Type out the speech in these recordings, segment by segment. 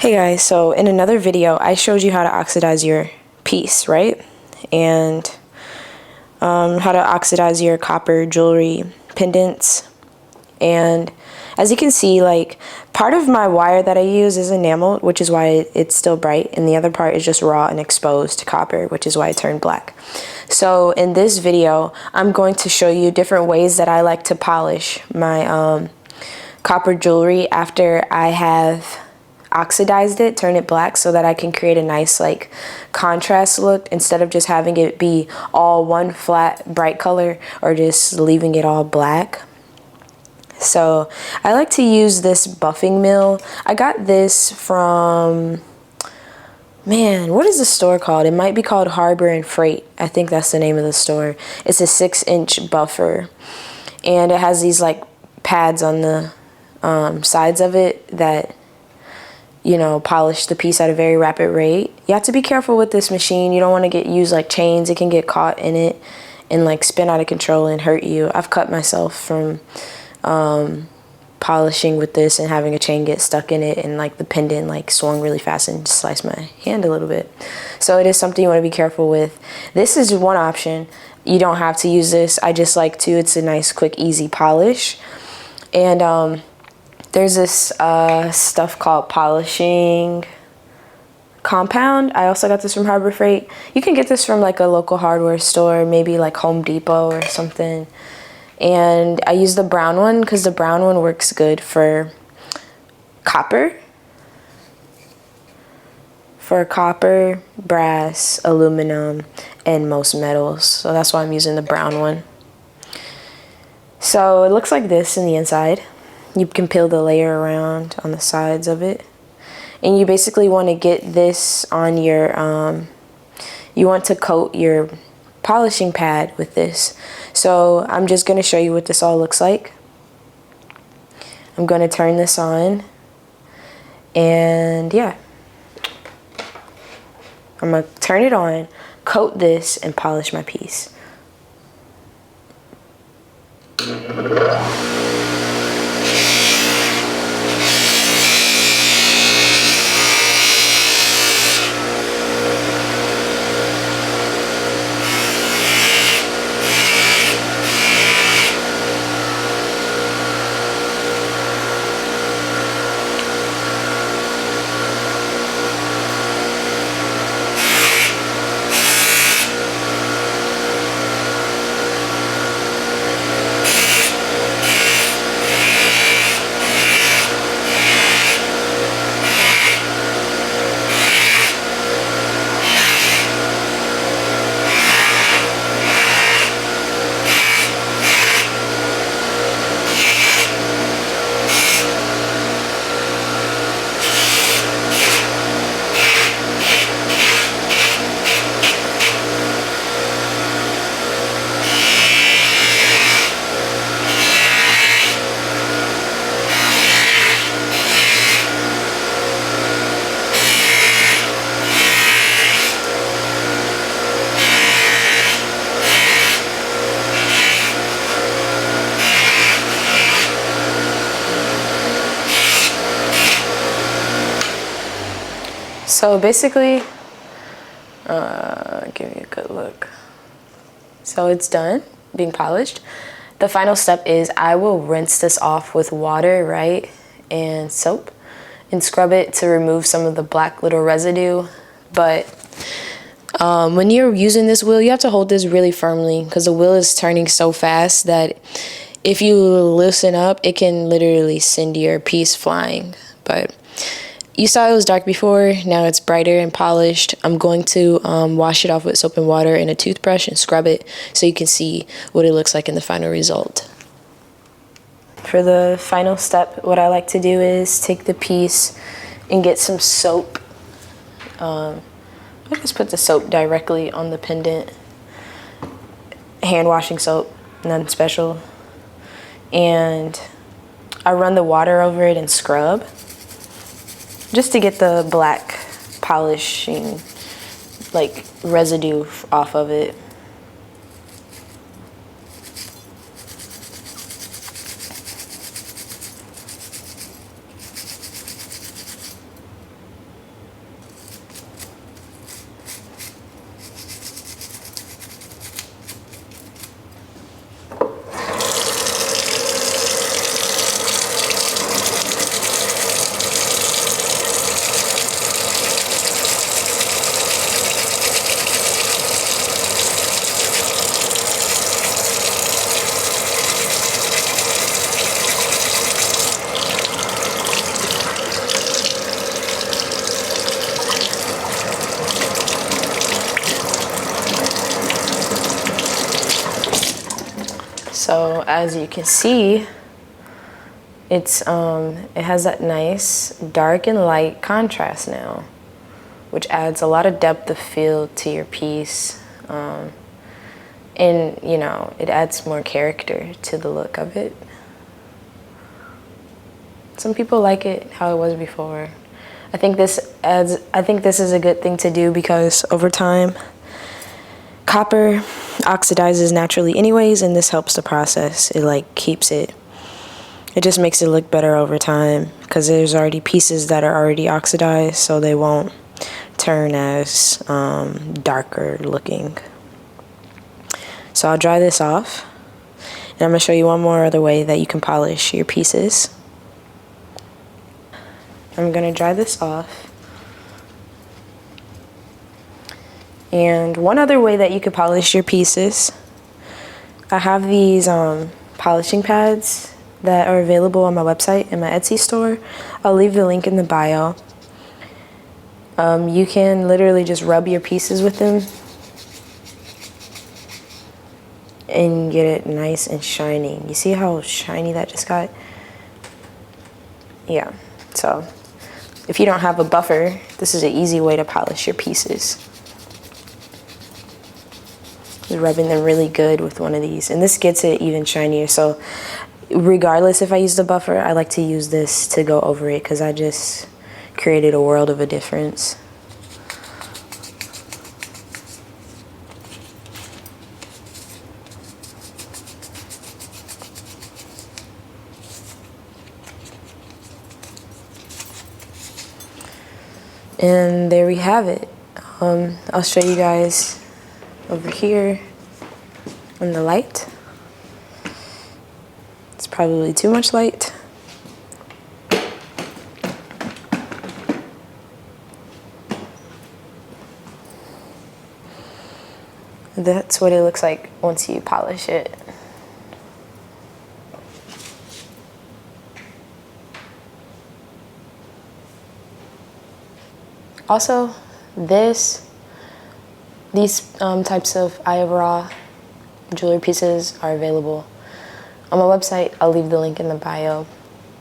Hey guys, so in another video I showed you how to oxidize your piece, right? And how to oxidize your copper jewelry pendants. And as you can see, like, part of my wire that I use is enameled, which is why it's still bright, and the other part is just raw and exposed copper, which is why it turned black. So in this video I'm going to show you different ways that I like to polish my copper jewelry after I have oxidized it, turn it black, so that I can create a nice like contrast look instead of just having it be all one flat bright color or just leaving it all black. So I like to use this buffing mill. I got this from, man, what is the store called? It might be called Harbor and Freight. I think that's the name of the store. It's a 6-inch buffer, and it has these like pads on the sides of it that, you know, polish the piece at a very rapid rate. You have to be careful with this machine. You don't want to use like chains. It can get caught in it and like spin out of control and hurt you. I've cut myself from polishing with this and having a chain get stuck in it, and like the pendant like swung really fast and sliced my hand a little bit. So it is something you want to be careful with. This is one option. You don't have to use this. I just like to. It's a nice, quick, easy polish. And there's this stuff called polishing compound. I also got this from Harbor Freight. You can get this from like a local hardware store, maybe like Home Depot or something. And I use the brown one because the brown one works good for copper, brass, aluminum, and most metals. So that's why I'm using the brown one. So it looks like this in the inside. You can peel the layer around on the sides of it. And you basically want to get this on your, you want to coat your polishing pad with this. So I'm just going to show you what this all looks like. I'm going to turn this on. And yeah. I'm going to turn it on, coat this, and polish my piece. So basically, give you a good look. So it's done being polished. The final step is I will rinse this off with water, right, and soap, and scrub it to remove some of the black little residue. But when you're using this wheel, you have to hold this really firmly because the wheel is turning so fast that if you loosen up, it can literally send your piece flying. But you saw it was dark before, now it's brighter and polished. I'm going to wash it off with soap and water and a toothbrush and scrub it so you can see what it looks like in the final result. For the final step, what I like to do is take the piece and get some soap. I just put the soap directly on the pendant. Hand washing soap, nothing special. And I run the water over it and scrub, just to get the black polishing like residue off of it. So as you can see, it has that nice dark and light contrast now, which adds a lot of depth of field to your piece. And you know, it adds more character to the look of it. Some people like it how it was before. I think this is a good thing to do because over time, copper oxidizes naturally anyways, and this helps the process. It like keeps it. It just makes it look better over time because there's already pieces that are already oxidized, so they won't turn as darker looking. So I'll dry this off, and I'm going to show you one more other way that you can polish your pieces. I'm going to dry this off. And one other way that you could polish your pieces, I have these polishing pads that are available on my website and my Etsy store. I'll leave the link in the bio. You can literally just rub your pieces with them and get it nice and shining. You see how shiny that just got? Yeah, so if you don't have a buffer, this is an easy way to polish your pieces. Just rubbing them really good with one of these, and this gets it even shinier. So regardless if I use the buffer, I like to use this to go over it because I just created a world of a difference. And there we have it. I'll show you guys over here on the light. It's probably too much light. That's what it looks like once you polish it. Also, these types of Eye of Ra jewelry pieces are available on my website. I'll leave the link in the bio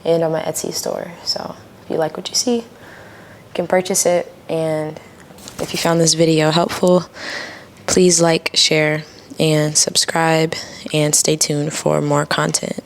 and on my Etsy store. So if you like what you see, you can purchase it. And if you found this video helpful, please like, share, and subscribe, and stay tuned for more content.